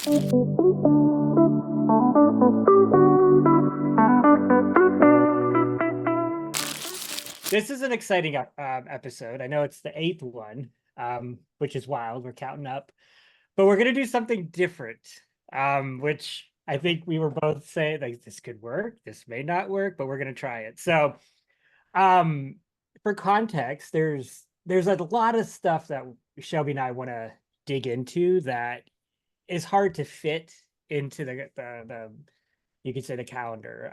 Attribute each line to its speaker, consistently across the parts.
Speaker 1: This is an exciting episode. I know it's the eighth one, which is wild. We're counting up, but we're gonna do something different, which I think we were both saying like this could work, this may not work, but we're gonna try it. So, um, for context, there's a lot of stuff that Shelby and I want to dig into that is hard to fit into the you could say the calendar.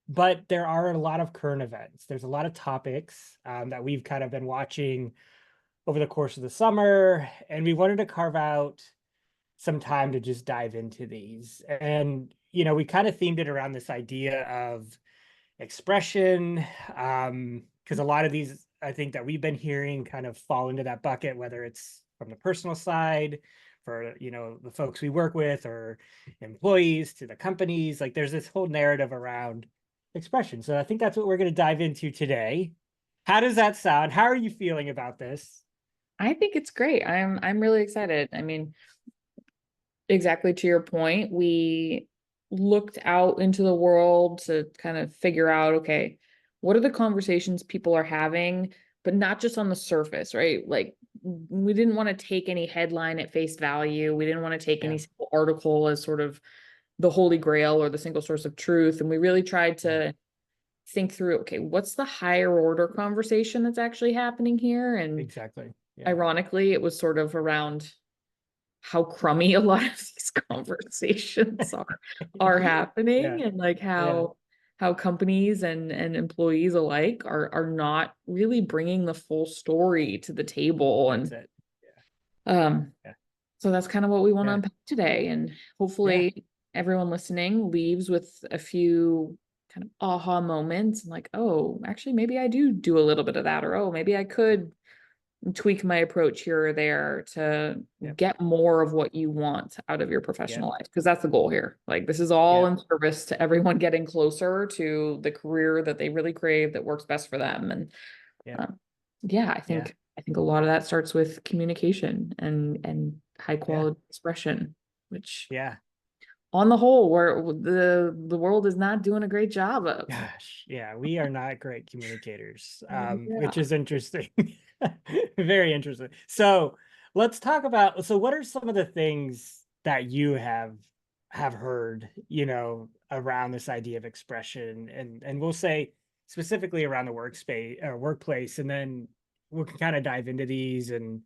Speaker 1: But there are a lot of current events. There's a lot of topics that we've kind of been watching over the course of the summer, and we wanted to carve out some time to just dive into these. And we kind of themed it around this idea of expression, because a lot of these I think that we've been hearing kind of fall into that bucket, whether it's from the personal side for the folks we work with or employees to the companies. Like there's this whole narrative around expression. So I think that's what we're going to dive into today. How does that sound? How are you feeling about this?
Speaker 2: I think it's great. I'm really excited. I mean, exactly to your point, we looked out into the world to kind of figure out, okay, what are the conversations people are having, but not just on the surface, right? Like we didn't want to take any headline at face value. We didn't want to take
Speaker 1: Yeah.
Speaker 2: any single article as sort of the holy grail or the single source of truth. And we really tried to think through, okay, what's the higher order conversation that's actually happening here? And
Speaker 1: Exactly. Yeah.
Speaker 2: ironically, it was sort of around how crummy a lot of these conversations are happening,
Speaker 1: Yeah.
Speaker 2: and like
Speaker 1: Yeah.
Speaker 2: how companies and employees alike are not really bringing the full story to the table.
Speaker 1: That's
Speaker 2: And
Speaker 1: it.
Speaker 2: um
Speaker 1: Yeah.
Speaker 2: so that's kind of what we want to
Speaker 1: Yeah.
Speaker 2: unpack today, and
Speaker 1: Yeah.
Speaker 2: hopefully everyone listening leaves with a few kind of aha moments and like, oh, actually maybe I do a little bit of that, or oh, maybe I could tweak my approach here or there to
Speaker 1: Yeah.
Speaker 2: get more of what you want out of your
Speaker 1: Yeah.
Speaker 2: professional life, because that's the goal here. Like this is all
Speaker 1: Yeah.
Speaker 2: in service to everyone getting closer to the career that they really crave, that works best for them. And
Speaker 1: Yeah.
Speaker 2: yeah,
Speaker 1: Yeah.
Speaker 2: I think a lot of that starts with communication and high
Speaker 1: Yeah.
Speaker 2: quality expression, which
Speaker 1: Yeah.
Speaker 2: on the whole, where the world is not doing a great job of.
Speaker 1: Gosh, yeah, we are not great communicators, which
Speaker 2: Yeah.
Speaker 1: is interesting. Very interesting. So let's talk about, so what are some of the things that you have heard, around this idea of expression, and we'll say specifically around the workspace or workplace, and then we can kind of dive into these, and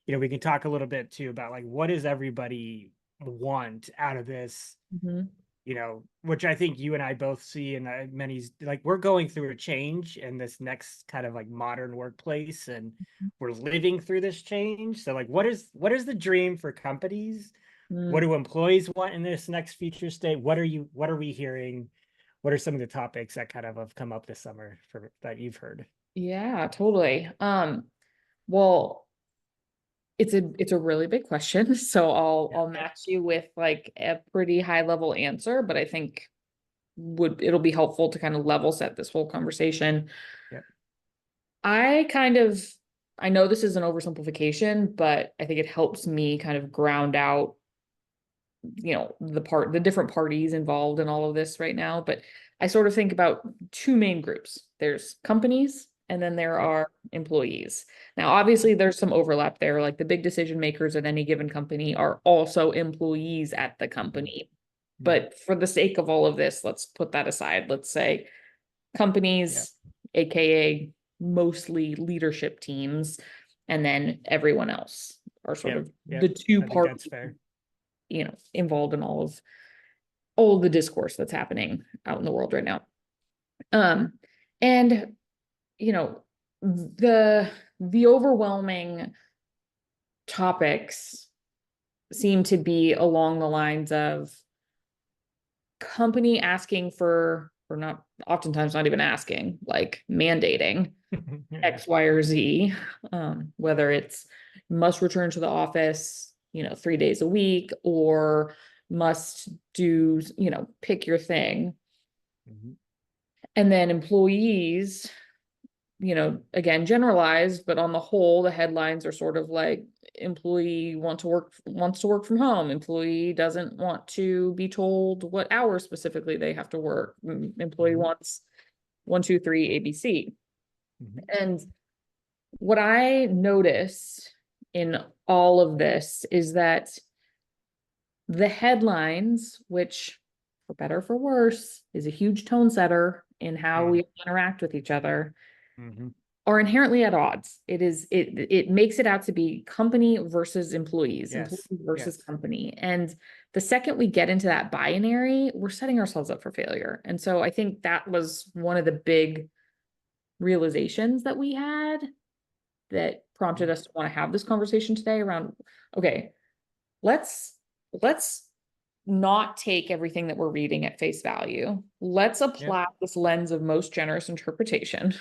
Speaker 1: we can talk a little bit too about like what does everybody want out of this,
Speaker 2: Mhm.
Speaker 1: which I think you and I both see in many, like we're going through a change in this next kind of like modern workplace, and we're living through this change. So like what is the dream for companies? What
Speaker 2: Mm.
Speaker 1: do employees want in this next future state? What are we hearing? What are some of the topics that kind of have come up this summer for that you've heard?
Speaker 2: Yeah, totally. Well, it's a really big question. So
Speaker 1: Yeah.
Speaker 2: I'll match you with like a pretty high level answer, but I think would it'll be helpful to kind of level set this whole conversation.
Speaker 1: Yeah.
Speaker 2: I kind of I know this is an oversimplification, but I think it helps me kind of ground out, the different parties involved in all of this right now. But I sort of think about two main groups. There's companies and then there
Speaker 1: Yep.
Speaker 2: are employees. Now, obviously there's some overlap there. Like the big decision makers at any given company are also employees at the
Speaker 1: Mhm.
Speaker 2: company.
Speaker 1: Mhm.
Speaker 2: But for the sake of all of this, let's put that aside. Let's say
Speaker 1: Yeah.
Speaker 2: companies, aka mostly leadership teams, and then everyone else are sort
Speaker 1: Yep.
Speaker 2: of the
Speaker 1: Yep.
Speaker 2: two
Speaker 1: I think that's
Speaker 2: parties,
Speaker 1: fair.
Speaker 2: involved in all of the discourse that's happening out in the world right now. Um, and you know, the overwhelming topics seem to be along the lines of company asking for, or not, oftentimes not even asking, like mandating
Speaker 1: Yeah.
Speaker 2: X, Y, or Z, whether it's must return to the office, 3 days a week, or must do, pick your thing.
Speaker 1: Mhm.
Speaker 2: And then employees again, generalized, but on the whole, the headlines are sort of like employee wants to work from home. Employee doesn't want to be told what hours specifically they have to work. Employee
Speaker 1: Mhm.
Speaker 2: wants 1, 2, 3 ABC.
Speaker 1: Mhm.
Speaker 2: And what I notice in all of this is that the headlines, which for better or for worse, is a huge tone setter in how
Speaker 1: Mhm.
Speaker 2: we interact with each other,
Speaker 1: Mhm.
Speaker 2: are inherently at odds. It makes it out to be company versus employees, employee
Speaker 1: Yes.
Speaker 2: versus
Speaker 1: Yes.
Speaker 2: company. And the second we get into that binary, we're setting ourselves up for failure. And so I think that was one of the big realizations that we had that prompted us to want to have this conversation today around, okay, let's not take everything that we're reading at face value. Let's
Speaker 1: Yep.
Speaker 2: apply this lens of most generous interpretation.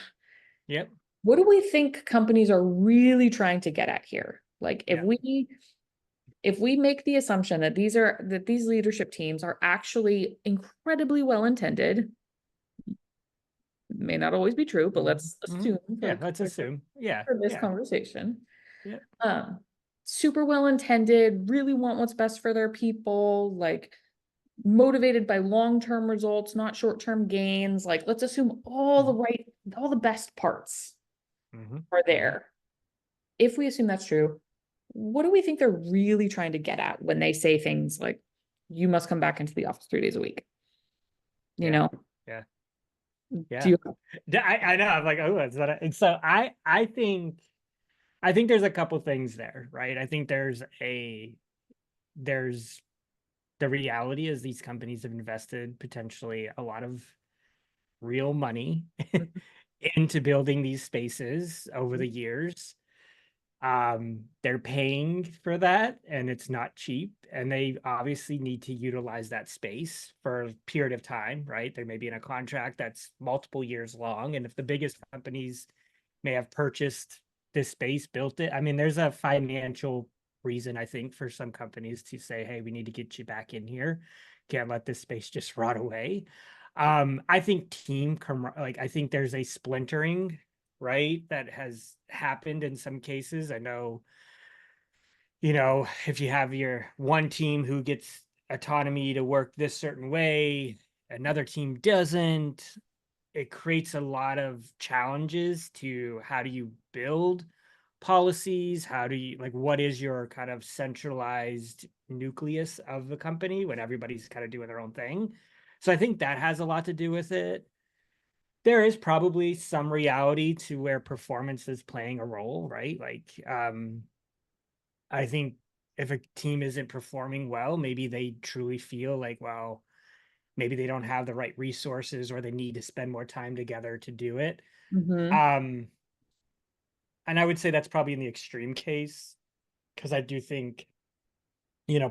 Speaker 1: Yep.
Speaker 2: What do we think companies are really trying to get at here? Like
Speaker 1: Yeah.
Speaker 2: if we make the assumption that these leadership teams are actually incredibly well intended, may not always be true, but
Speaker 1: Mhm.
Speaker 2: let's
Speaker 1: Mhm.
Speaker 2: assume
Speaker 1: Yeah. Let's assume. Yeah.
Speaker 2: for this
Speaker 1: Yeah.
Speaker 2: conversation,
Speaker 1: Yep.
Speaker 2: um, super well intended, really want what's best for their people, like motivated by long-term results, not short-term gains. Like, let's assume
Speaker 1: Mhm.
Speaker 2: all the best parts
Speaker 1: Mhm.
Speaker 2: are
Speaker 1: Mhm.
Speaker 2: there. If we assume that's true, what do we think they're really trying to get at when they say things like, you must come back into the office 3 days a week? You
Speaker 1: Yeah.
Speaker 2: know,
Speaker 1: Yeah.
Speaker 2: do
Speaker 1: Yeah.
Speaker 2: you,
Speaker 1: I know. I'm like, oh, is that? And so I think there's a couple things there, right? I think there's the reality is these companies have invested potentially a lot of real money into building these spaces over the years. They're paying for that and it's not cheap. And they obviously need to utilize that space for a period of time, right? They may be in a contract that's multiple years long. And if the biggest companies may have purchased this space, built it, I mean, there's a financial reason, I think, for some companies to say, hey, we need to get you back in here. Can't let this space just rot away. I think I think there's a splintering, right, that has happened in some cases. I know, if you have your one team who gets autonomy to work this certain way, another team doesn't, it creates a lot of challenges to how do you build policies, how do you, like, what is your kind of centralized nucleus of the company when everybody's kind of doing their own thing. So I think that has a lot to do with it. There is probably some reality to where performance is playing a role, right? Like, I think if a team isn't performing well, maybe they truly feel like, well, maybe they don't have the right resources or they need to spend more time together to do it.
Speaker 2: Mhm.
Speaker 1: Um, and I would say that's probably in the extreme case, because I do think,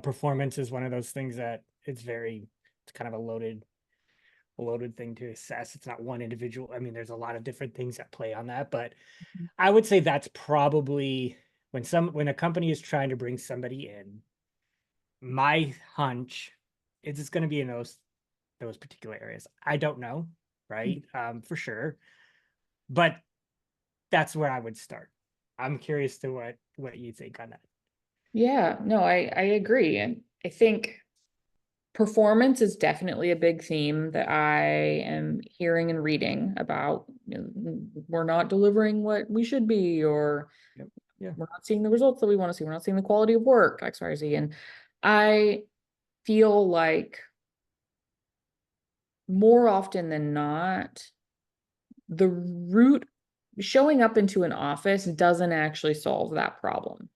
Speaker 1: performance is one of those things that it's kind of a loaded thing to assess. It's not one individual. I mean, there's a lot of different things that play on that, but I would say that's probably when a company is trying to bring somebody in, my hunch is it's going to be in those particular areas. I don't know, right? For sure, but that's where I would start. I'm curious to what you think on that.
Speaker 2: Yeah, no, I agree. And I think performance is definitely a big theme that I am hearing and reading about. We're not delivering what we should be, or
Speaker 1: Yep. Yeah.
Speaker 2: we're not seeing the results that we want to see. We're not seeing the quality of work, X, Y, Z. And I feel like more often than not, the root showing up into an office doesn't actually solve that problem,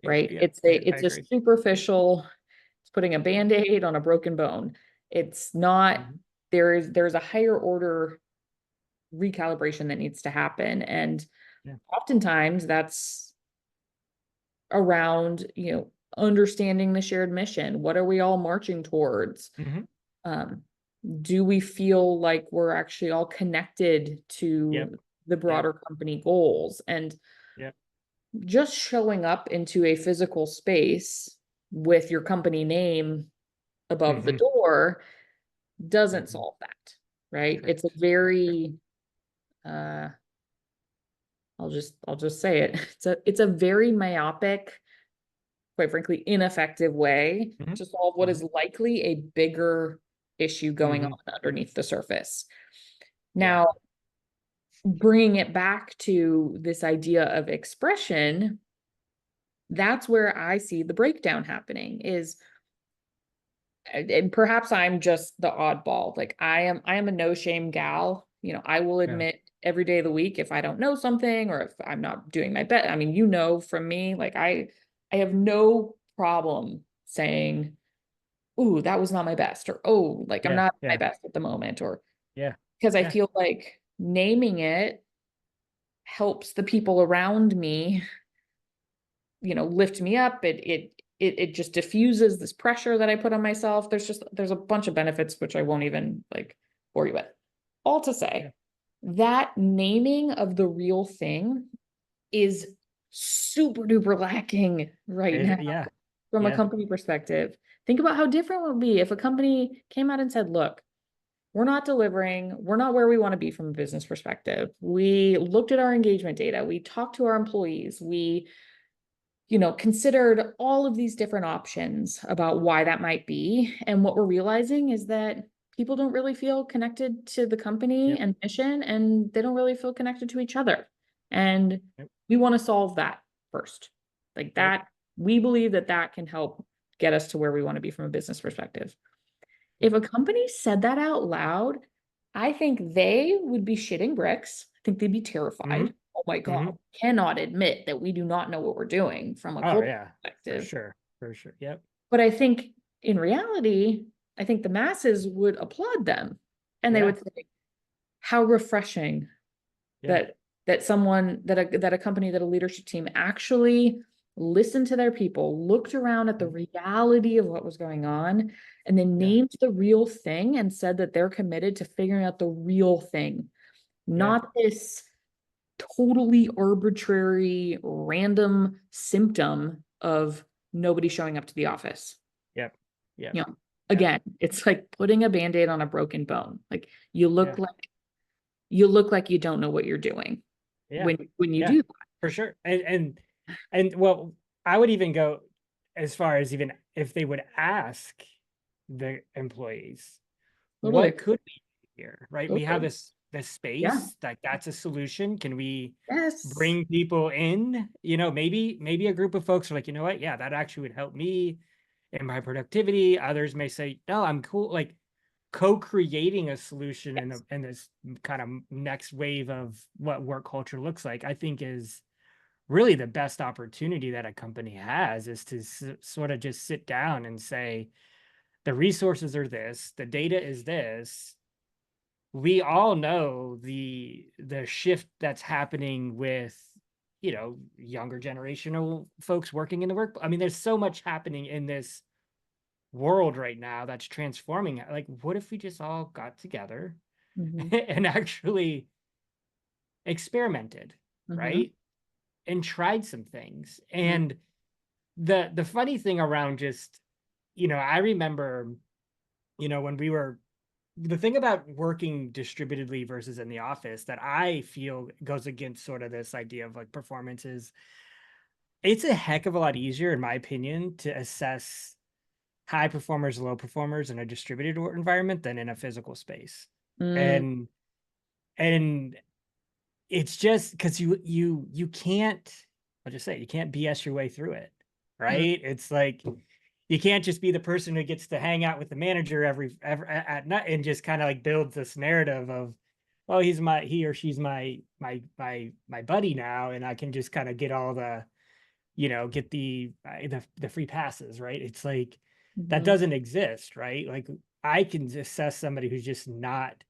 Speaker 1: Yep.
Speaker 2: right?
Speaker 1: Yeah. I
Speaker 2: It's a
Speaker 1: agree.
Speaker 2: superficial, it's putting a band-aid on a broken bone. It's not,
Speaker 1: Mhm.
Speaker 2: there's a higher order recalibration that needs to happen. And
Speaker 1: Yeah.
Speaker 2: oftentimes that's around, understanding the shared mission. What are we all marching towards?
Speaker 1: Mhm.
Speaker 2: Um, do we feel like we're actually all connected
Speaker 1: Yep.
Speaker 2: to the
Speaker 1: Yep.
Speaker 2: broader company goals? And
Speaker 1: Yep.
Speaker 2: just showing up into a physical space with your company name above the
Speaker 1: Mhm.
Speaker 2: door doesn't
Speaker 1: Mhm.
Speaker 2: solve that, right? It's a
Speaker 1: Correct. Correct.
Speaker 2: very uh I'll just say it. It's a very myopic, quite frankly, ineffective way
Speaker 1: Mhm,
Speaker 2: to solve what
Speaker 1: mhm,
Speaker 2: is likely a bigger issue going on
Speaker 1: mhm.
Speaker 2: underneath the surface.
Speaker 1: Yeah.
Speaker 2: Now, bringing it back to this idea of expression, that's where I see the breakdown happening is, and perhaps I'm just the oddball. Like I am a no shame gal. I will
Speaker 1: Yeah.
Speaker 2: admit every day of the week if I don't know something or if I'm not doing my best. I mean, from me, like I have no problem saying, "Ooh, that was not my best," or "Oh, like I'm
Speaker 1: Yeah.
Speaker 2: not at my
Speaker 1: Yeah.
Speaker 2: best at the moment," or
Speaker 1: Yeah.
Speaker 2: because I
Speaker 1: Yeah.
Speaker 2: feel like naming it helps the people around me, lift me up. It just diffuses this pressure that I put on myself. There's a bunch of benefits which I won't even like bore you with. All to
Speaker 1: Yeah.
Speaker 2: say that naming of the real thing is super duper lacking right now
Speaker 1: Yeah.
Speaker 2: from a
Speaker 1: Yeah.
Speaker 2: company perspective. Think about how different it would be if a company came out and said, look, we're not delivering. We're not where we want to be from a business perspective. We looked at our engagement data. We talked to our employees. We considered all of these different options about why that might be. And what we're realizing is that people don't really feel connected to the company
Speaker 1: Yep.
Speaker 2: and mission, and they don't really feel connected to each other. And
Speaker 1: Yep.
Speaker 2: we want to solve that first. Like
Speaker 1: Yep.
Speaker 2: that, we believe that that can help get us to where we want to be from a business perspective. If
Speaker 1: Yep.
Speaker 2: a company said that out loud, I think they would be shitting bricks. I think they'd be
Speaker 1: Hmm.
Speaker 2: terrified. Oh my
Speaker 1: Hmm.
Speaker 2: God, cannot admit that we do not know what we're doing from a
Speaker 1: Oh
Speaker 2: cultural
Speaker 1: yeah. For
Speaker 2: perspective.
Speaker 1: sure. For sure. Yep.
Speaker 2: But I think in reality, I think the masses would applaud them and they
Speaker 1: Yeah.
Speaker 2: would say, how refreshing
Speaker 1: Yeah.
Speaker 2: that that a company, that a leadership team actually listened to their people, looked around at the
Speaker 1: Mhm.
Speaker 2: reality of what was going on, and then
Speaker 1: Yeah.
Speaker 2: named the real thing and said that they're committed to figuring out the real thing,
Speaker 1: Yeah.
Speaker 2: not this totally arbitrary random symptom of nobody showing up to the office.
Speaker 1: Yep. Yep.
Speaker 2: you know
Speaker 1: Yep.
Speaker 2: Again, it's like putting a band-aid on a broken bone. Like you
Speaker 1: Yeah.
Speaker 2: look like you look like you don't know what you're doing
Speaker 1: Yeah.
Speaker 2: when you
Speaker 1: Yeah.
Speaker 2: do that.
Speaker 1: For sure. And well, I would even go as far as even if they would ask the employees,
Speaker 2: Totally.
Speaker 1: what could we do here? Right? We have
Speaker 2: Totally.
Speaker 1: this
Speaker 2: Yeah.
Speaker 1: space, like that's a solution. Can we
Speaker 2: Yes.
Speaker 1: bring people in? Maybe a group of folks are like, you know what? Yeah, that actually would help me in my productivity. Others may say, no, I'm cool. Like co-creating a solution in
Speaker 2: Yes.
Speaker 1: this kind of next wave of what work culture looks like, I think is really the best opportunity that a company has is to sort of just sit down and say, the resources are this, the data is this. We all know the shift that's happening with younger generational folks working in the work. I mean, there's so much happening in this world right now that's transforming it. Like, what if we just all got together
Speaker 2: Hmm.
Speaker 1: and actually experimented,
Speaker 2: Hmm.
Speaker 1: right? And tried some things.
Speaker 2: Hmm.
Speaker 1: And the funny thing around just, I remember, when we were the thing about working distributedly versus in the office that I feel goes against sort of this idea of like performances. It's a heck of a lot easier, in my opinion, to assess high performers, low performers in a distributed environment than in a physical space.
Speaker 2: Mm.
Speaker 1: And and it's just because you can't, I'll just say, you can't BS your way through it,
Speaker 2: Mm.
Speaker 1: right? It's like you can't just be the person who gets to hang out with the manager every at night and just kind of like builds this narrative of, oh, he or she's my buddy now, and I can just kind of get all the, get the free passes, right? It's like that
Speaker 2: Mhm.
Speaker 1: doesn't exist, right? Like I can assess somebody who's just not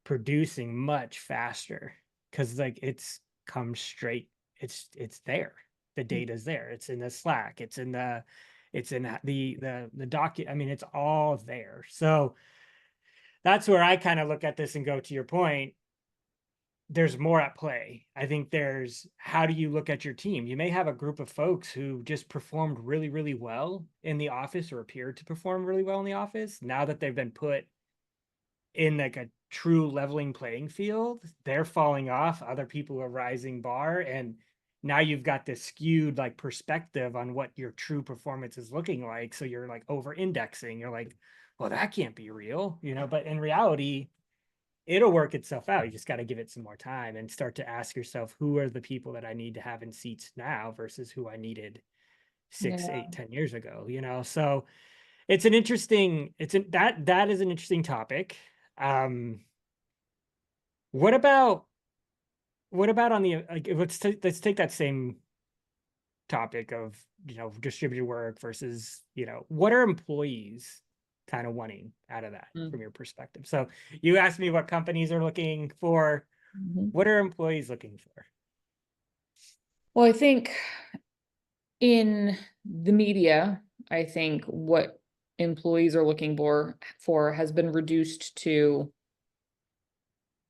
Speaker 1: producing much faster because like it's come straight, it's there, the data's there, it's in the Slack, it's in the docket, I mean it's all there. So that's where I kind of look at this and go, to your point, there's more at play. I think there's, how do you look at your team? You may have a group of folks who just performed really, really well in the office or appeared to perform really well in the office. Now that they've been put in like a true leveling playing field, they're falling off, other people are rising bar, and now you've got this skewed like perspective on what your true performance is looking like. So you're like over indexing. You're like, well, that can't be real, but in reality, it'll work itself out. You just got to give it some more time and start to ask yourself, who are the people that I need to have in seats now versus who I needed 6,
Speaker 2: Yeah.
Speaker 1: 8, 10 years ago, So it's an interesting, that is an interesting topic. Um, what about on the, like, let's take that same topic of, distributed work versus, what are employees kind of wanting out of that
Speaker 2: Mm.
Speaker 1: from your perspective? So you asked me what companies are looking for.
Speaker 2: Mhm.
Speaker 1: What are employees looking for?
Speaker 2: Well, I think in the media, I think what employees are looking for has been reduced to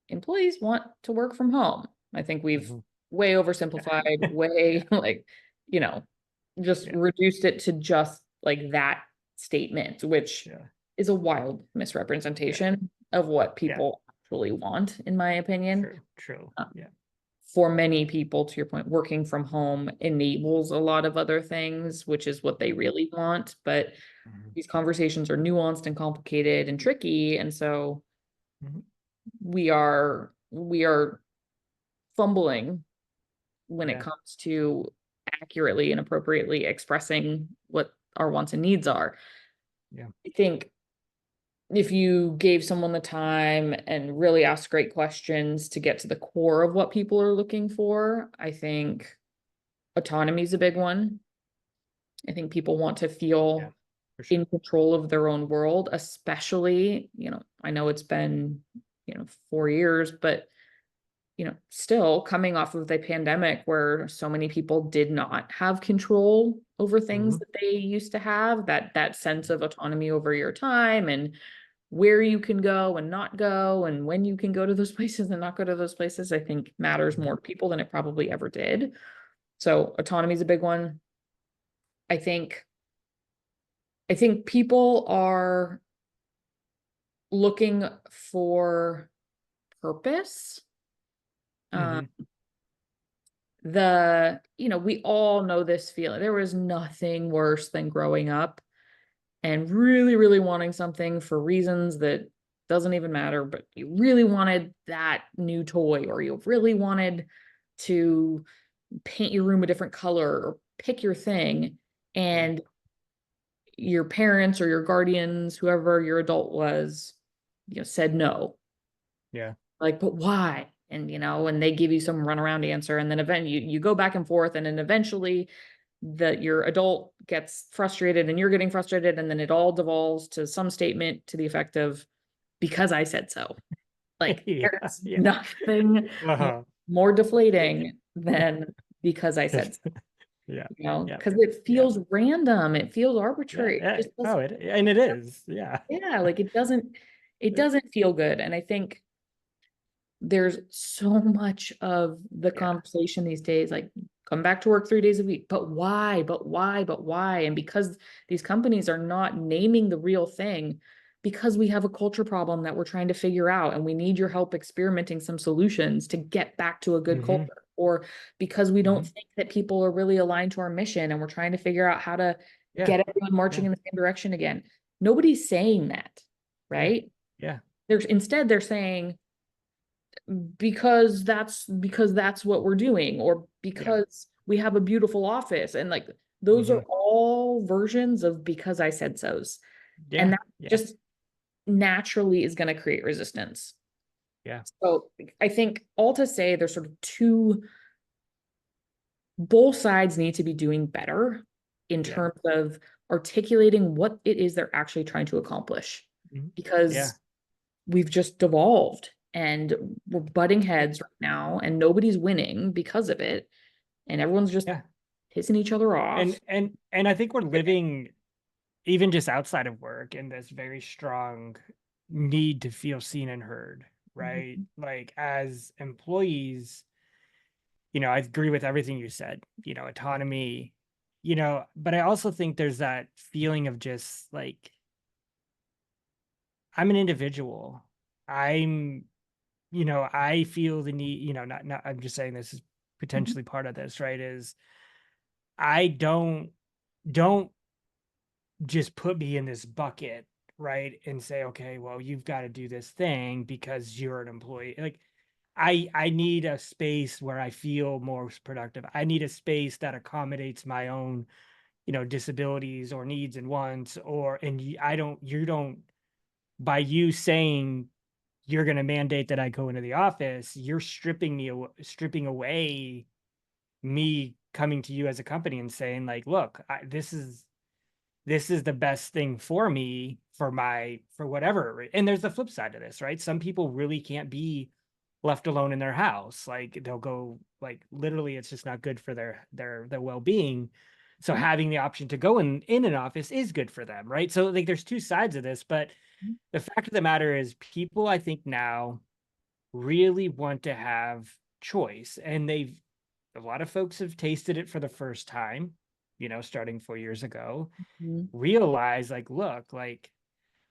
Speaker 2: employees want to work from home. I think we've
Speaker 1: Mhm.
Speaker 2: way oversimplified, way like, you know, just
Speaker 1: Yeah.
Speaker 2: reduced it to just like that statement, which
Speaker 1: Yeah.
Speaker 2: is a wild misrepresentation of what
Speaker 1: Yeah.
Speaker 2: people actually want, in my opinion.
Speaker 1: True.
Speaker 2: Um,
Speaker 1: Yeah.
Speaker 2: for many people, to your point, working from home enables a lot of other things, which is what they really want. But
Speaker 1: Mhm.
Speaker 2: these conversations are nuanced and complicated and tricky. And so
Speaker 1: Mhm.
Speaker 2: we are fumbling when it
Speaker 1: Yeah.
Speaker 2: comes to accurately and appropriately expressing what our wants and needs are.
Speaker 1: Yeah.
Speaker 2: I think if you gave someone the time and really asked great questions to get to the core of what people are looking for, I think autonomy is a big one. I think people want to
Speaker 1: Yeah.
Speaker 2: feel
Speaker 1: For sure.
Speaker 2: in control of their own world, especially, I know it's been, 4 years, but still coming off of the pandemic where so many people did not have control over things
Speaker 1: Mhm.
Speaker 2: that they used to have, that sense of autonomy over your time and where you can go and not go and when you can go to those places and not go to those places, I think matters more
Speaker 1: Mhm.
Speaker 2: to people than it probably ever did. So autonomy is a big one. I think people are looking for purpose. Um,
Speaker 1: Mhm.
Speaker 2: we all know this feeling. There was nothing worse than growing up and really, really wanting something for reasons that doesn't even matter, but you really wanted that new toy, or you really wanted to paint your room a different color or pick your thing.
Speaker 1: Yeah.
Speaker 2: And your parents or your guardians, whoever your adult was, said no.
Speaker 1: Yeah.
Speaker 2: Like, but why? And they give you some runaround answer, and then you go back and forth, and then eventually your adult gets frustrated and you're getting frustrated, and then it all devolves to some statement to the effect of, because I said so. Like,
Speaker 1: Yeah.
Speaker 2: there's
Speaker 1: Yeah.
Speaker 2: nothing
Speaker 1: Uh-huh.
Speaker 2: more deflating than because I said so,
Speaker 1: Yeah. Yeah.
Speaker 2: because it
Speaker 1: Yeah.
Speaker 2: feels random, it feels
Speaker 1: Yeah.
Speaker 2: arbitrary.
Speaker 1: Yeah.
Speaker 2: It just
Speaker 1: Oh,
Speaker 2: doesn't,
Speaker 1: and it is. Yeah.
Speaker 2: yeah, like it doesn't feel good. And I think there's so much of the
Speaker 1: Yeah.
Speaker 2: conversation these days, like, come back to work 3 days a week, but why, but why, but why? And because these companies are not naming the real thing, because we have a culture problem that we're trying to figure out, and we need your help experimenting some solutions to get back to a good
Speaker 1: Mhm.
Speaker 2: culture, or because we don't
Speaker 1: Mhm.
Speaker 2: think that people are really aligned to our mission and we're trying to figure out how to
Speaker 1: Yeah.
Speaker 2: get everyone marching
Speaker 1: Yeah.
Speaker 2: in the same direction again. Nobody's saying that,
Speaker 1: Yeah.
Speaker 2: right?
Speaker 1: Yeah.
Speaker 2: They're saying, because that's what we're doing, or
Speaker 1: Yeah.
Speaker 2: because we have a beautiful office, and like those are
Speaker 1: Mhm.
Speaker 2: all versions of because I said so's, and
Speaker 1: Yeah.
Speaker 2: that
Speaker 1: Yeah.
Speaker 2: just naturally is going to create resistance.
Speaker 1: Yeah.
Speaker 2: So I think, all to say, there's sort of two, both sides need to be doing better in
Speaker 1: Yeah.
Speaker 2: terms of articulating what it is they're actually trying to accomplish,
Speaker 1: Mhm. Yeah.
Speaker 2: because we've just devolved and we're butting
Speaker 1: Yeah.
Speaker 2: heads right now, and nobody's winning because of it, and everyone's just
Speaker 1: Yeah.
Speaker 2: pissing each other
Speaker 1: And
Speaker 2: off.
Speaker 1: and I think we're living even just outside of work in this very strong need to feel seen and heard, right?
Speaker 2: Mhm.
Speaker 1: Like as employees, I agree with everything you said, autonomy, but I also think there's that feeling of just like I'm an individual. I'm, I feel the need, not, I'm just saying this is
Speaker 2: Mhm.
Speaker 1: potentially part of this, right? Is I don't just put me in this bucket, right? And say, okay, well, you've got to do this thing because you're an employee. Like I need a space where I feel more productive. I need a space that accommodates my own, disabilities or needs and wants, or and I don't you don't by you saying you're going to mandate that I go into the office, you're stripping away me coming to you as a company and saying like, look, this is the best thing for me for whatever. And there's the flip side of this, right? Some people really can't be left alone in their house. Like they'll go like literally it's just not good for their well-being. So
Speaker 2: Mhm.
Speaker 1: having the option to go in an office is good for them, right? So like there's two sides of this, but the fact of the matter is people I think now really want to have choice, and a lot of folks have tasted it for the first time, starting 4 years ago,
Speaker 2: Mhm.
Speaker 1: realize like, look, like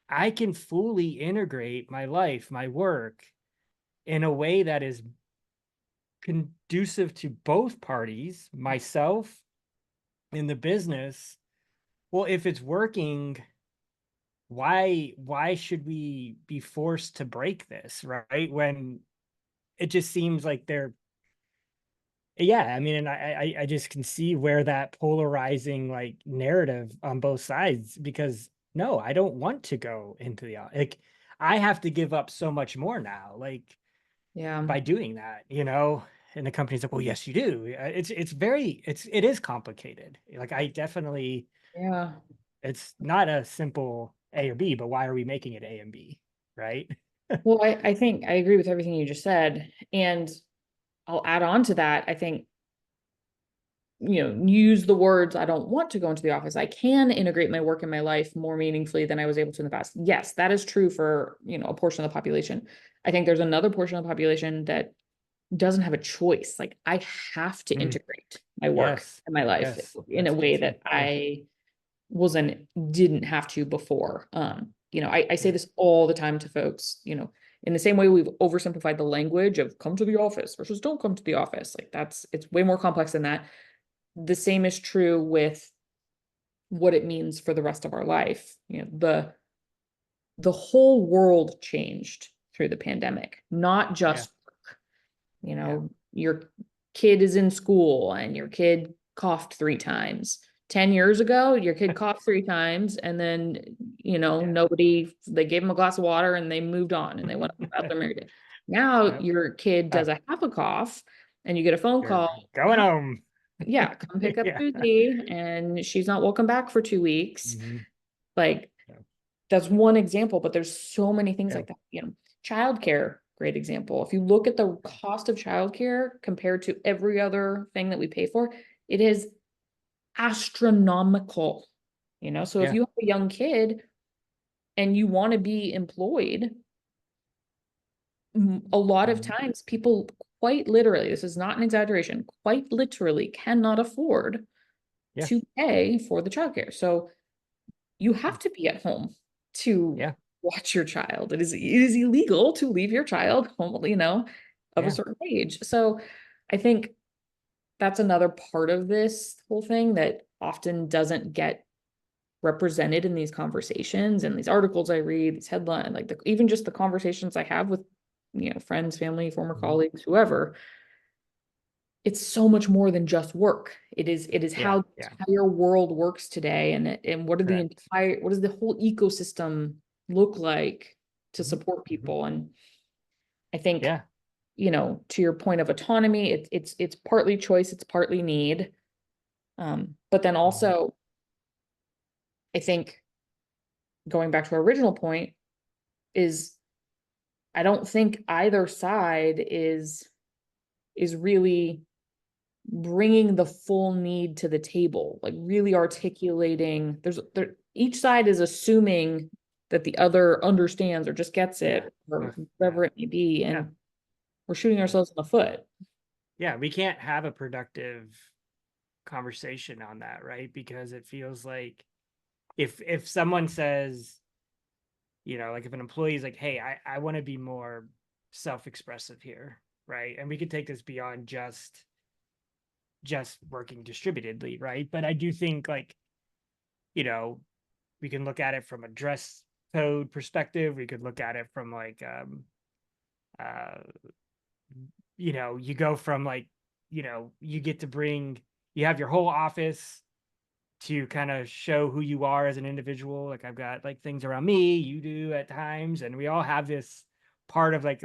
Speaker 1: I can fully integrate my life, my work in a way that is conducive to both parties, myself and the business. Well, if it's working, why should we be forced to break this, right? When it just seems like they're yeah, I mean, and I just can see where that polarizing like narrative on both sides, because no, I don't want to go into like I have to give up so much more now, like
Speaker 2: Yeah.
Speaker 1: by doing that, and the company's like, well, yes, you do. It is complicated. Like I definitely,
Speaker 2: Yeah.
Speaker 1: it's not a simple A or B, but why are we making it A and B, right?
Speaker 2: Well, I think I agree with everything you just said. And I'll add on to that. I think, use the words, I don't want to go into the office. I can integrate my work and my life more meaningfully than I was able to in the past. Yes, that is true for, a portion of the population. I think there's another portion of the population that doesn't have a choice. Like I have to
Speaker 1: Mm,
Speaker 2: integrate my work
Speaker 1: yes,
Speaker 2: and my life
Speaker 1: yes,
Speaker 2: in a
Speaker 1: that's
Speaker 2: way
Speaker 1: guilty.
Speaker 2: that
Speaker 1: Yeah,
Speaker 2: I didn't have to before. I say
Speaker 1: yeah,
Speaker 2: this all the time to folks, in the same way we've oversimplified the language of come to the office versus don't come to the office. Like it's way more complex than that. The same is true with what it means for the rest of our life. The whole world changed through the pandemic, not
Speaker 1: yeah,
Speaker 2: just
Speaker 1: yeah,
Speaker 2: your kid is in school and your kid coughed 3 times. 10 years ago, your kid coughed 3 times and then,
Speaker 1: yeah.
Speaker 2: they gave him a glass of water and they moved on and they went about their merry day. Now
Speaker 1: Yep.
Speaker 2: your kid
Speaker 1: Uh,
Speaker 2: does a half a cough and you get a phone
Speaker 1: you're
Speaker 2: call.
Speaker 1: going home.
Speaker 2: Yeah, come pick up
Speaker 1: Yeah.
Speaker 2: Susie and she's not welcome back for 2 weeks.
Speaker 1: Mhm.
Speaker 2: Like
Speaker 1: Yeah.
Speaker 2: that's one example, but there's so many things
Speaker 1: Yeah.
Speaker 2: like that. Childcare, great example. If you look at the cost of childcare compared to every other thing that we pay for, it is astronomical. So if
Speaker 1: Yeah.
Speaker 2: you have a young kid and you want to be employed, a lot of
Speaker 1: Mhm.
Speaker 2: times people quite literally, this is not an exaggeration, quite literally cannot afford
Speaker 1: Yeah.
Speaker 2: to pay for the childcare. So you have to be at home to
Speaker 1: Yeah.
Speaker 2: watch your child. It is illegal to leave your child home, of a
Speaker 1: Yeah.
Speaker 2: certain age. So I think that's another part of this whole thing that often doesn't get represented in these conversations and these articles I read, these headlines, like even just the conversations I have with, friends, family, former
Speaker 1: Mhm.
Speaker 2: colleagues, whoever. It's so much more than just work. It is
Speaker 1: Yeah.
Speaker 2: how the
Speaker 1: Yeah.
Speaker 2: entire world works today, and
Speaker 1: Correct.
Speaker 2: what does the whole ecosystem look like to
Speaker 1: Mhm.
Speaker 2: support
Speaker 1: Mhm.
Speaker 2: people? And I think,
Speaker 1: Yeah.
Speaker 2: to your point of autonomy, it's partly choice, it's partly need. But then
Speaker 1: Mhm.
Speaker 2: also, I think going back to our original point is I don't think either side is really bringing the full need to the table, like really articulating. Each side is assuming that the other understands or just gets
Speaker 1: Yeah.
Speaker 2: it or
Speaker 1: Yeah.
Speaker 2: whatever it may be,
Speaker 1: Yeah.
Speaker 2: and we're shooting
Speaker 1: Yeah.
Speaker 2: ourselves in the foot.
Speaker 1: Yeah. We can't have a productive conversation on that, right? Because it feels like if someone says, You know, like if an employee is like, hey, I want to be more self-expressive here, right? And we could take this beyond just working distributedly, right? But I do think like, you know, we can look at it from a dress code perspective. We could look at it from like uh you know, you go from like, you know, you get to bring, you have your whole office to kind of show who you are as an individual. Like I've got like things around me, you do at times, and we all have this part of like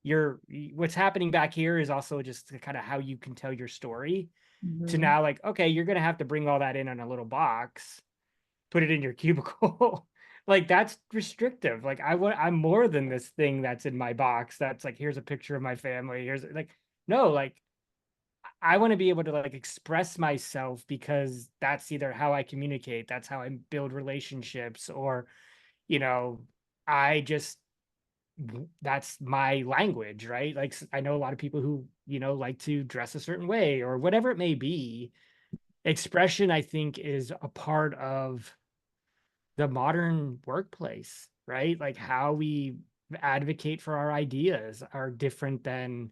Speaker 1: your what's happening back here is also just kind of how you can tell your story. To
Speaker 2: Mhm.
Speaker 1: now, like, okay, you're gonna have to bring all that in a little box, put it in your cubicle. Like that's restrictive. Like I'm more than this thing that's in my box. That's like, here's a picture of my family. Here's like, no, like I want to be able to like express myself because that's either how I communicate, that's how I build relationships, or, you know, I just that's my language, right? Like I know a lot of people who, you know, like to dress a certain way or whatever it may be. Expression, I think, is a part of the modern workplace, right? Like how we advocate for our ideas are different than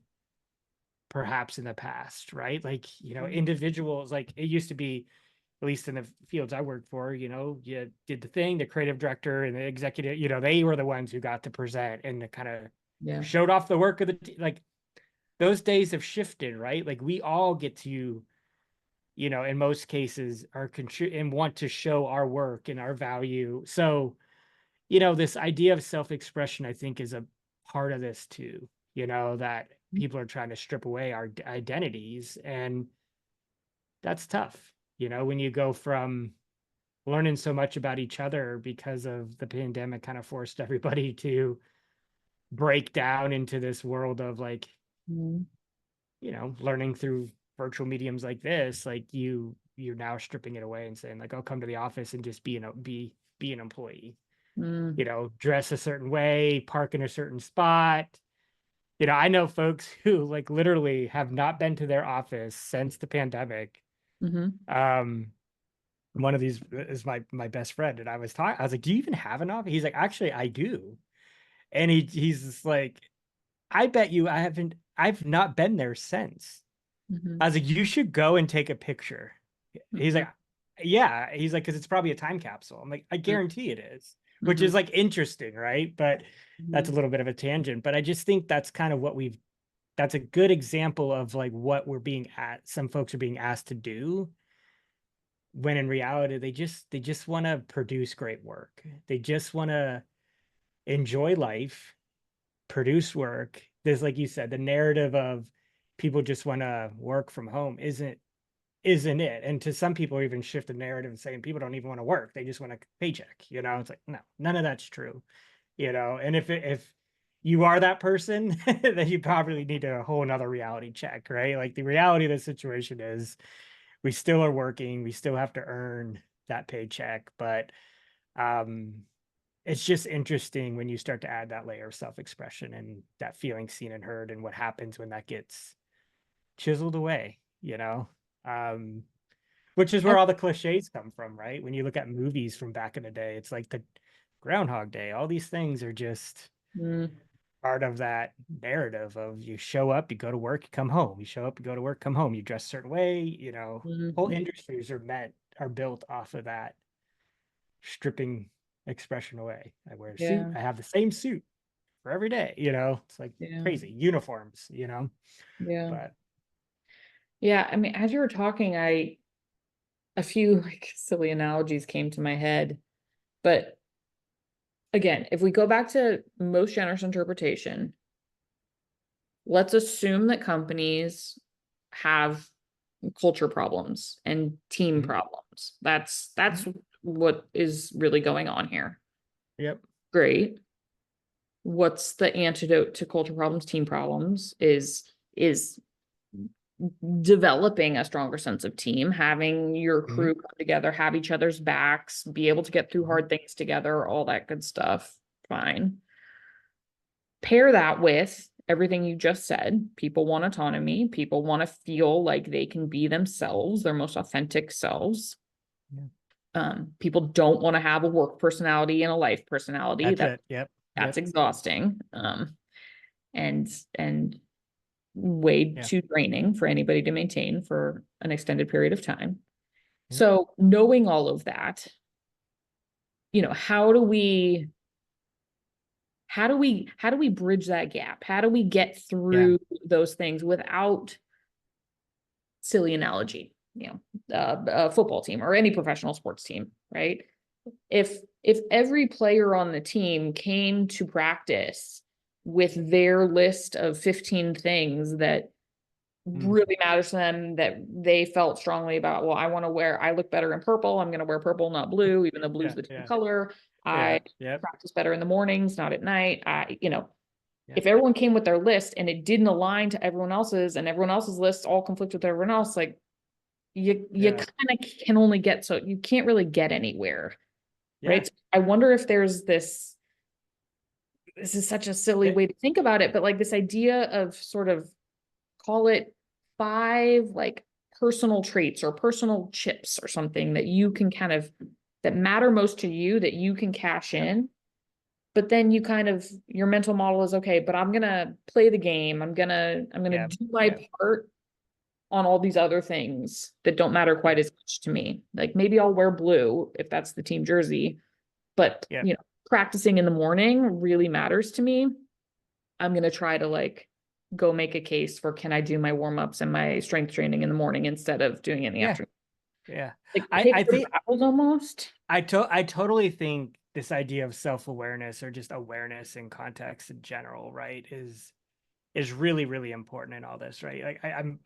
Speaker 1: perhaps in the past, right? Like, you know, individuals, like it used to be, at least in the fields I worked for, you know, you did the thing, the creative director and the executive, you know, they were the ones who got to present and kind of
Speaker 2: Yeah.
Speaker 1: showed off the work of like those days have shifted, right? Like we all get to, you know, in most cases are and want to show our work and our value. So, you know, this idea of self-expression, I think, is a part of this too, you know, that people are trying to strip away our identities. And that's tough, you know, when you go from learning so much about each other because of the pandemic kind of forced everybody to break down into this world of like,
Speaker 2: Mhm.
Speaker 1: you know, learning through virtual mediums like this, like you're now stripping it away and saying like, oh, come to the office and just be an employee,
Speaker 2: Mm.
Speaker 1: you know, dress a certain way, park in a certain spot. You know, I know folks who like literally have not been to their office since the pandemic.
Speaker 2: Mhm.
Speaker 1: Um, one of these is my best friend, and I was like, "Do you even have an office?" He's like, "Actually, I do." And he's just like, "I bet you I've not been there since." I
Speaker 2: Mhm.
Speaker 1: was like, "You should go and take a picture." He's
Speaker 2: Mhm.
Speaker 1: like, "Yeah." He's like, "Because it's probably a time capsule." I'm like, "I
Speaker 2: Mhm.
Speaker 1: guarantee it is," which
Speaker 2: Mhm.
Speaker 1: is like interesting, right? But that's a
Speaker 2: Mhm.
Speaker 1: little bit of a tangent. But I just think that's kind of what that's a good example of like what some folks are being asked to do, when in reality they just want to produce great work. They just want to enjoy life, produce work. There's, like you said, the narrative of people just want to work from home isn't it. And to some people even shift the narrative and saying people don't even want to work, they just want a paycheck, you know. It's like, no, none of that's true, you know. And if you are that person, then you probably need a whole nother reality check, right? Like the reality of the situation is we still are working, we still have to earn that paycheck. But um it's just interesting when you start to add that layer of self-expression and that feeling seen and heard, and what happens when that gets chiseled away, you know. um which is
Speaker 2: I-
Speaker 1: where all the cliches come from, right? When you look at movies from back in the day, it's like the Groundhog Day, all these things are just
Speaker 2: Mm.
Speaker 1: part of that narrative of you show up, you go to work, you come home, you show up, you go to work, come home, you dress a certain way, you know. Whole
Speaker 2: Mhm.
Speaker 1: industries are built off of that stripping expression away. I wear a suit,
Speaker 2: Yeah.
Speaker 1: I have the same suit for every day, you know. It's like
Speaker 2: Yeah.
Speaker 1: crazy uniforms, you know.
Speaker 2: Yeah.
Speaker 1: But
Speaker 2: Yeah. I mean, as you were talking, a few like silly analogies came to my head. But again, if we go back to most generous interpretation, let's assume that companies have culture problems and team
Speaker 1: mhm,
Speaker 2: problems. That's
Speaker 1: mhm,
Speaker 2: what is really going on here.
Speaker 1: yep.
Speaker 2: Great. What's the antidote to culture problems, team problems is developing a stronger sense of team, having your
Speaker 1: Mhm,
Speaker 2: crew come together, have each other's backs, be able to get through
Speaker 1: mhm,
Speaker 2: hard things together, all that good stuff. Fine. Pair that with everything you just said. People want autonomy. People want to feel like they can be themselves, their most authentic selves.
Speaker 1: yeah.
Speaker 2: People don't want to have a work personality and a life personality.
Speaker 1: That's it. Yep.
Speaker 2: That's
Speaker 1: Yep.
Speaker 2: exhausting. And way
Speaker 1: Yeah.
Speaker 2: too draining for anybody to maintain for an extended period of time.
Speaker 1: Yep.
Speaker 2: So knowing all of that, how do we bridge that gap? How do we get
Speaker 1: Yeah.
Speaker 2: through those things without, silly analogy, a football team or any professional sports team, right? If every player on the team came to practice with their list of 15 things that
Speaker 1: Mm.
Speaker 2: really matters to them, that they felt strongly about, well, I look better in purple, I'm going to wear purple, not blue, even though blue's
Speaker 1: Yeah.
Speaker 2: the team
Speaker 1: Yeah.
Speaker 2: color.
Speaker 1: Yeah.
Speaker 2: I
Speaker 1: Yep.
Speaker 2: practice better in the mornings, not at night.
Speaker 1: Yep.
Speaker 2: If everyone came with their list and it didn't align to everyone else's, and everyone else's lists all conflict with everyone else, like, you
Speaker 1: Yeah.
Speaker 2: kind of can only get, so you can't really get anywhere,
Speaker 1: Yeah.
Speaker 2: right? So I wonder if there's this is such a silly
Speaker 1: Yeah.
Speaker 2: way to think about it, but like this idea of sort of, call it 5 like personal traits or personal chips or something that you can kind of, that matter most to you, that you can cash
Speaker 1: Yep.
Speaker 2: in. But then you kind of, your mental model is, okay, but I'm gonna play the game. I'm gonna
Speaker 1: Yep.
Speaker 2: do my
Speaker 1: Yep.
Speaker 2: part on all these other things that don't matter quite
Speaker 1: Yep.
Speaker 2: as much to me. Like maybe I'll wear blue if that's the team jersey, but
Speaker 1: Yep.
Speaker 2: practicing in the morning really matters to me. I'm going to try to like go make a case for, can I do my warm-ups and my strength training in the morning instead of doing it in the
Speaker 1: Yeah.
Speaker 2: afternoon?
Speaker 1: Yeah.
Speaker 2: Like
Speaker 1: I
Speaker 2: paper
Speaker 1: think
Speaker 2: towels almost.
Speaker 1: I totally think this idea of self-awareness or just awareness in context in general, right, is really, really important in all this, right? Like I'm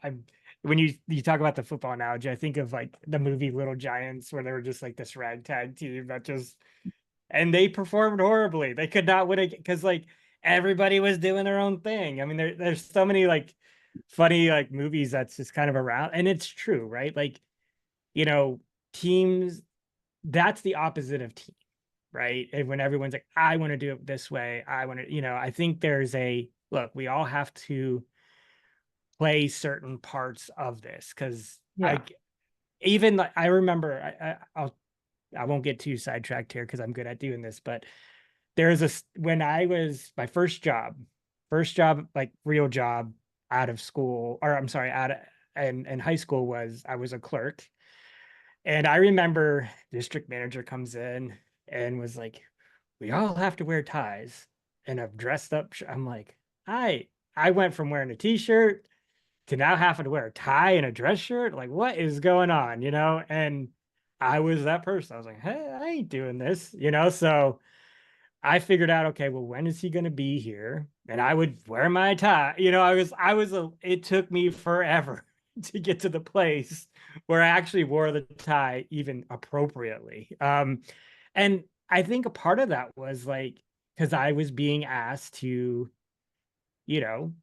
Speaker 1: when you talk about the football analogy, I think of like the movie Little Giants, where they were just like this ragtag team that just, and they performed horribly. They could not win it because like everybody was doing their own thing. I mean, there's so many like funny like movies that's just kind of around, and it's true, right? Like, you know, teams, that's the opposite of team, right? And when everyone's like, I want to do it this way, I want to, I think there's a look, we all have to play certain parts of this because
Speaker 2: Yeah.
Speaker 1: even like I remember I won't get too sidetracked here because I'm good at doing this, but there's when I was my first job, like real job out of school, or I'm sorry, out of in high school, was I was a clerk. And I remember district manager comes in and was like, we all have to wear ties and a dressed up. I'm like, I went from wearing a t-shirt to now having to wear a tie and a dress shirt. Like, what is going on? And I was that person. I was like, hey, I ain't doing this, So I figured out, okay, well, when is he going to be here? And I would wear my tie. It took me forever to get to the place where I actually wore the tie even appropriately. And I think a part of that was like, because I was being asked to, you know,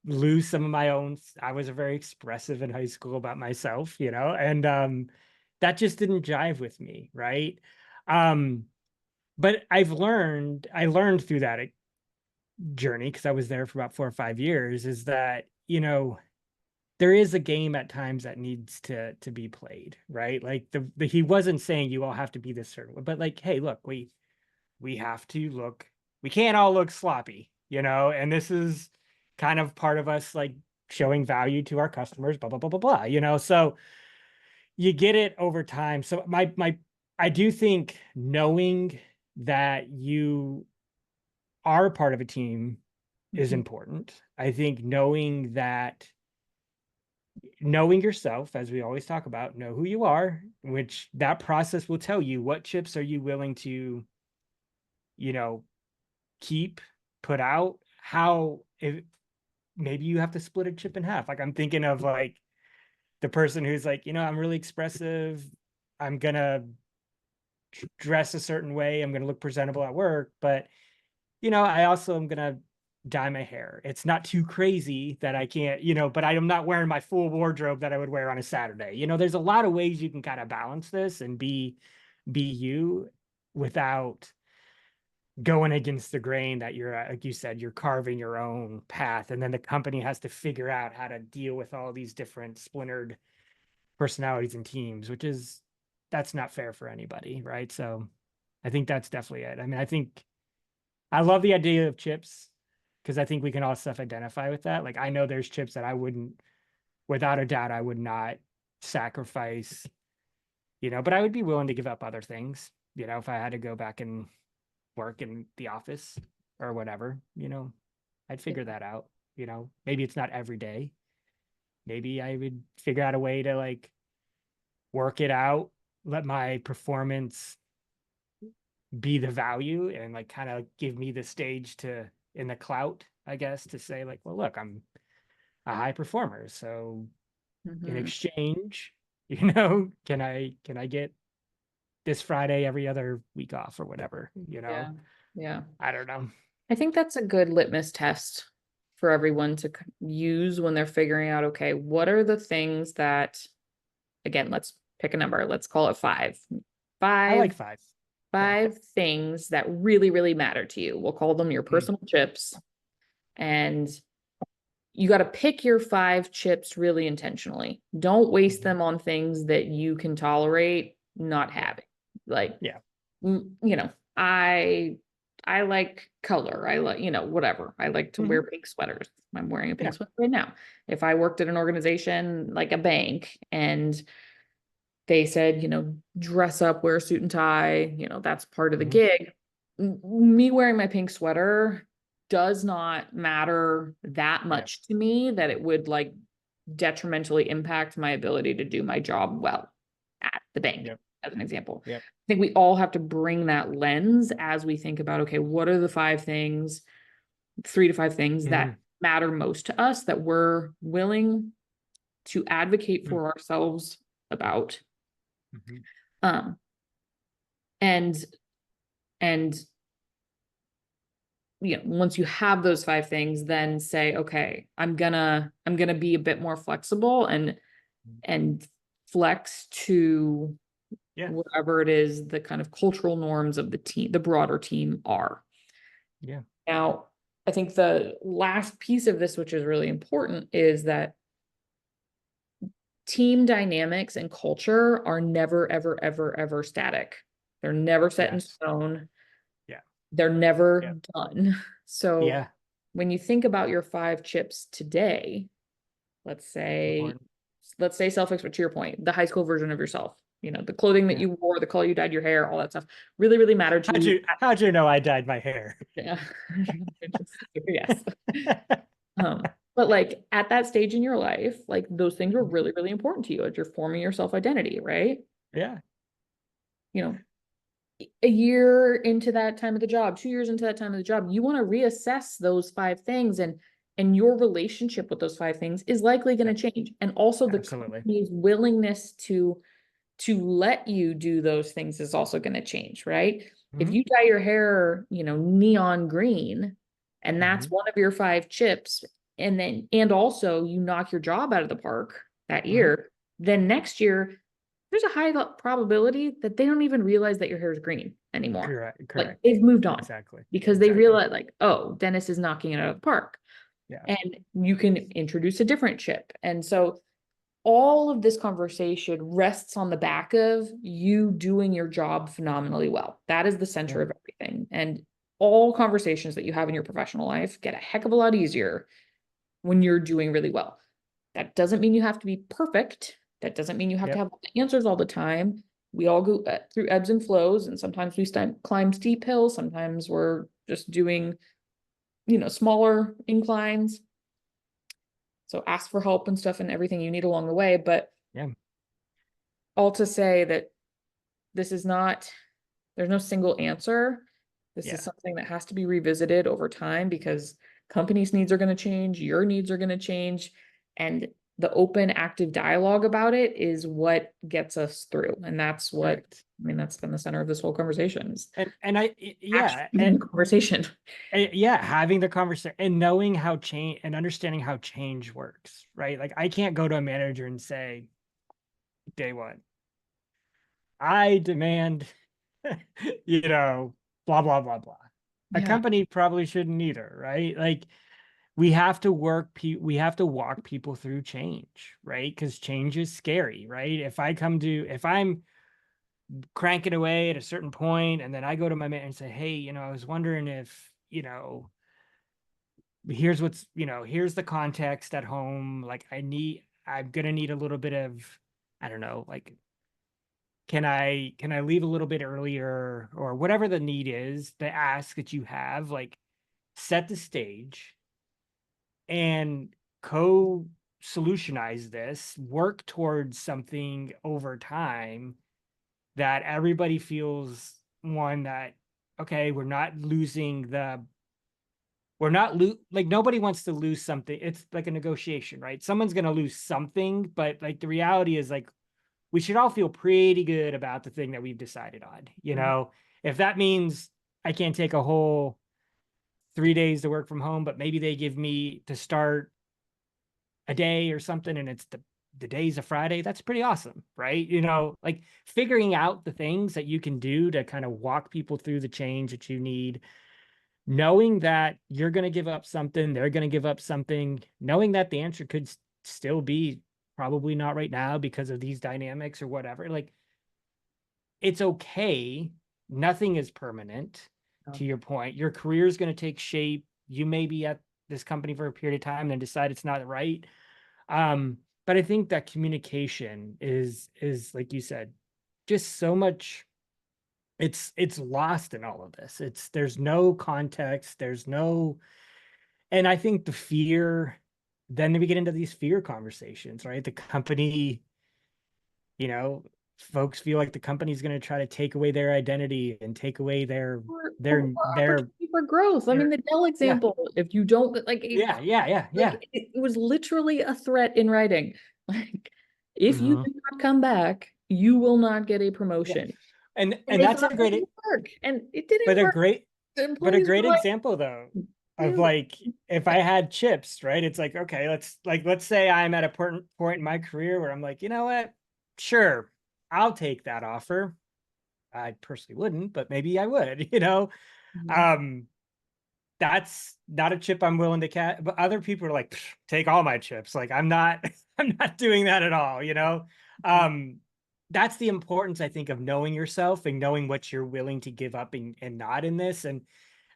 Speaker 1: lose some of my own. I was very expressive in high school about myself, and that just didn't jive with me, right? Um, but I learned through that journey, because I was there for about 4 or 5 years, is that, there is a game at times that needs to be played, right? Like he wasn't saying you all have to be this certain way, but like, hey, look, we have to look, we can't all look sloppy, and this is kind of part of us like showing value to our customers, blah, blah, blah, blah, blah, so you get it over time. So I do think knowing that you are part of a team is
Speaker 2: Mhm.
Speaker 1: important. I think knowing yourself, as we always talk about, know who you are, which that process will tell you what chips are you willing to, you know, keep, put out, how, if maybe you have to split a chip in half. Like I'm thinking of like the person who's like, I'm really expressive. I'm gonna dress a certain way. I'm gonna look presentable at work, but I also am gonna dye my hair. It's not too crazy that I can't, but I am not wearing my full wardrobe that I would wear on a Saturday. There's a lot of ways you can kind of balance this and be you without going against the grain that you're, like you said, you're carving your own path. And then the company has to figure out how to deal with all these different splintered personalities and teams, which is that's not fair for anybody, right? So I think that's definitely it. I mean, I think I love the idea of chips because I think we can all self-identify with that. Like I know there's chips that I wouldn't, without a doubt, I would not sacrifice, but I would be willing to give up other things, if I had to go back and work in the office or whatever, I'd figure that out, maybe it's not every day. Maybe I would figure out a way to like work it out, let my performance be the value and like kind of give me the stage to in the clout, I guess, to say like, well, look, I'm a high performer. So in
Speaker 2: Mhm.
Speaker 1: exchange, can I get this Friday every other week off or whatever,
Speaker 2: Yeah. Yeah.
Speaker 1: I don't know.
Speaker 2: I think that's a good litmus test for everyone to use when they're figuring out, okay, what are the things that, again, let's pick a number. Let's call it five.
Speaker 1: I
Speaker 2: Five,
Speaker 1: like five. Yeah.
Speaker 2: five things that really, really matter to you. We'll call them your
Speaker 1: Mm,
Speaker 2: personal chips. And you got to pick your five chips really intentionally. Don't waste
Speaker 1: mhm.
Speaker 2: them on things that you can tolerate not
Speaker 1: Yeah.
Speaker 2: having. Like,
Speaker 1: Yeah.
Speaker 2: you know, I like color. I like, whatever. I like to wear
Speaker 1: Mhm.
Speaker 2: pink sweaters. I'm wearing a pink
Speaker 1: Yeah.
Speaker 2: sweater right now. If I worked at an organization like a bank and they said, dress up, wear a suit and tie, that's part of the
Speaker 1: Mhm.
Speaker 2: gig. Me wearing my pink sweater does not matter that
Speaker 1: Yeah.
Speaker 2: much to me that it would like detrimentally impact my ability to do my job well at the bank,
Speaker 1: Yep.
Speaker 2: as an example.
Speaker 1: Yep.
Speaker 2: I think we all have to bring that lens as we think about, okay, what are the five things, 3 to 5 things that
Speaker 1: Mhm.
Speaker 2: matter most to us that we're willing to advocate
Speaker 1: Mm,
Speaker 2: for ourselves about.
Speaker 1: mhm.
Speaker 2: Um, and and once you have those 5 things, then say, okay, I'm gonna be a bit more flexible and flex to
Speaker 1: Yeah.
Speaker 2: whatever it is the kind of cultural norms of the team, the broader team are.
Speaker 1: Yeah.
Speaker 2: Now, I think the last piece of this, which is really important, is that team dynamics and culture are never, ever, ever, ever static. They're never set in
Speaker 1: Yes.
Speaker 2: stone.
Speaker 1: Yeah.
Speaker 2: They're
Speaker 1: Yeah.
Speaker 2: never done. So
Speaker 1: Yeah.
Speaker 2: when you think about your 5 chips today, let's say,
Speaker 1: Important.
Speaker 2: self-expert, to your point, the high school version of yourself, the clothing that
Speaker 1: Yeah.
Speaker 2: you wore, the color you dyed your hair, all that stuff really, really mattered to
Speaker 1: How'd
Speaker 2: you.
Speaker 1: you how'd you know I dyed my hair?
Speaker 2: Yeah. Yes. But like at that stage in your life, like those things were really, really important to you as you're forming your self-identity, right?
Speaker 1: Yeah.
Speaker 2: You know, a year into that time of the job, 2 years into that time of the job, you want to reassess those 5 things, and your relationship with those 5 things is likely going
Speaker 1: Yeah.
Speaker 2: to change. And also the
Speaker 1: Absolutely.
Speaker 2: company's willingness to let you do those things is also going to change, right? If
Speaker 1: Mhm.
Speaker 2: you dye your hair, neon green, and that's
Speaker 1: Mhm.
Speaker 2: one of your 5 chips, and also you knock your job out of the park that
Speaker 1: Mhm.
Speaker 2: year, then next year there's a high probability that they don't even realize that your hair is green anymore.
Speaker 1: Correct.
Speaker 2: Like
Speaker 1: Correct.
Speaker 2: they've moved on
Speaker 1: Exactly.
Speaker 2: because they
Speaker 1: Exactly.
Speaker 2: realize like, oh, Dennis is knocking it out of the park.
Speaker 1: Yeah.
Speaker 2: And you can introduce a different chip. And so all of this conversation rests on the back of you doing your job phenomenally well. That is the
Speaker 1: Yeah.
Speaker 2: center of everything. And all conversations that you have in your professional life get a heck of a lot easier when you're doing really well. That doesn't mean you have to be perfect. That doesn't mean you have to
Speaker 1: Yep.
Speaker 2: have all the answers all the time. We all go through ebbs and flows, and sometimes we climb steep hills. Sometimes we're just doing, smaller inclines. So ask for help and stuff and everything you need along the way. But
Speaker 1: Yeah.
Speaker 2: all to say that this is not, there's no single answer. This is
Speaker 1: Yeah.
Speaker 2: something that has to be revisited over time because companies' needs are going to change, your needs are going to change, and the open, active dialogue about it is what gets us through. And that's what,
Speaker 1: Correct.
Speaker 2: I mean, that's been the center of this whole conversation is
Speaker 1: And
Speaker 2: actually
Speaker 1: yeah,
Speaker 2: having the conversation.
Speaker 1: yeah, having the conversation and knowing how change and understanding how change works, right? Like I can't go to a manager and say, day one, I demand, you know, blah, blah, blah, blah. A
Speaker 2: Yeah.
Speaker 1: company probably shouldn't either, right? Like we have to walk people through change, right? Because change is scary, right? If I'm cranking away at a certain point, and then I go to my man and say, hey, I was wondering if, here's what's, here's the context at home. Like I'm gonna need a little bit of, I don't know, like, can I leave a little bit earlier, or whatever the need is, the ask that you have, like, set the stage and co-solutionize this, work towards something over time that everybody feels, one, that, okay, we're not like, nobody wants to lose something. It's like a negotiation, right? Someone's going to lose something, but like the reality is, like, we should all feel pretty good about the thing that we've decided on.
Speaker 2: Mhm.
Speaker 1: If that means I can't take a whole 3 days to work from home, but maybe they give me to start a day or something, and it's the day's a Friday, that's pretty awesome, right? Like, figuring out the things that you can do to kind of walk people through the change that you need, knowing that you're going to give up something, they're going to give up something, knowing that the answer could still be probably not right now because of these dynamics or whatever. Like, it's okay. Nothing is permanent.
Speaker 2: Oh.
Speaker 1: To your point, your career is going to take shape. You may be at this company for a period of time and then decide it's not right. But I think that communication is like you said, just so much. It's lost in all of this. There's no context. There's no, and I think the fear. Then we get into these fear conversations, right? The company, you know, folks feel like the company's going to try to take away their identity and take away their
Speaker 2: Or opportunity for growth. I mean,
Speaker 1: their
Speaker 2: the Dell
Speaker 1: yeah,
Speaker 2: example, if you don't
Speaker 1: yeah, yeah, yeah, yeah.
Speaker 2: like it was literally a threat in writing. Like, if you
Speaker 1: Hmm.
Speaker 2: do not come back, you will not get a
Speaker 1: Yeah,
Speaker 2: promotion. And
Speaker 1: and
Speaker 2: they
Speaker 1: that's
Speaker 2: thought
Speaker 1: a
Speaker 2: it
Speaker 1: great,
Speaker 2: would work, and it didn't
Speaker 1: but a
Speaker 2: work.
Speaker 1: great
Speaker 2: The
Speaker 1: but a
Speaker 2: employees
Speaker 1: great
Speaker 2: were like,
Speaker 1: example though of,
Speaker 2: "Dude,
Speaker 1: like, if I had chips, right? It's like, okay, let's say I'm at a point in my career where I'm like, you know what? Sure, I'll take that offer. I personally wouldn't, but maybe I would,
Speaker 2: mhm,
Speaker 1: Um, that's not a chip I'm willing to but other people are like, "Psh, take all my chips. Like, I'm not, I'm not doing that at all.
Speaker 2: mhm,
Speaker 1: Um, that's the importance, I think, of knowing yourself and knowing what you're willing to give up and not in this. And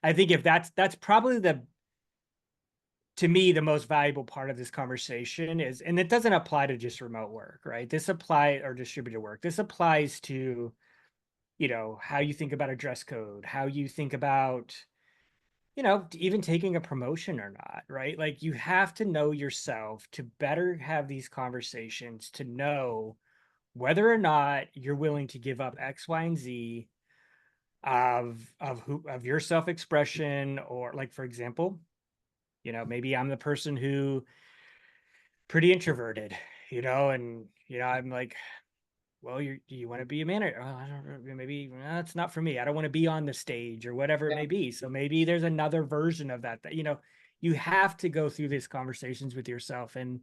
Speaker 1: I think if that's probably to me, the most valuable part of this conversation is, and it doesn't apply to just remote work, right? Or distributed work. This applies to, how you think about a dress code, how you think about, even taking a promotion or not, right? Like, you have to know yourself to better have these conversations, to know whether or not you're willing to give up X, Y, and Z of your self-expression. Or, like, for example, maybe I'm the person who pretty introverted, and I'm like, well, do you want to be a manager? Oh, I don't know, maybe that's not for me. I don't want to be on the stage or whatever it
Speaker 2: yeah,
Speaker 1: may be. So maybe there's another version of that you have to go through these conversations with yourself, and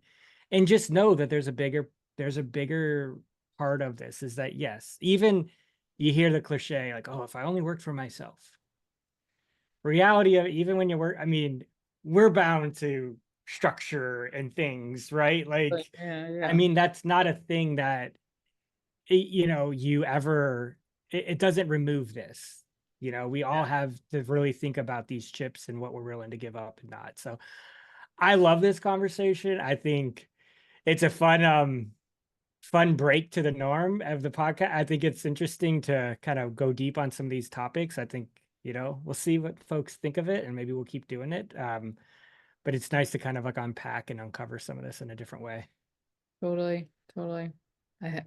Speaker 1: just know that there's a bigger part of this, is that, yes, even you hear the cliche like, oh, if I only worked for myself. Reality of, even when you work, I mean, we're bound to structure and things, right?
Speaker 2: but
Speaker 1: Like,
Speaker 2: yeah,
Speaker 1: I
Speaker 2: yeah,
Speaker 1: mean, that's not a thing that it doesn't remove this. We all
Speaker 2: yeah.
Speaker 1: have to really think about these chips and what we're willing to give up and not. So I love this conversation. I think it's a fun break to the norm of the podcast. I think it's interesting to kind of go deep on some of these topics. I think, we'll see what folks think of it, and maybe we'll keep doing it. But it's nice to kind of like unpack and uncover some of this in a different way.
Speaker 2: Totally, totally. I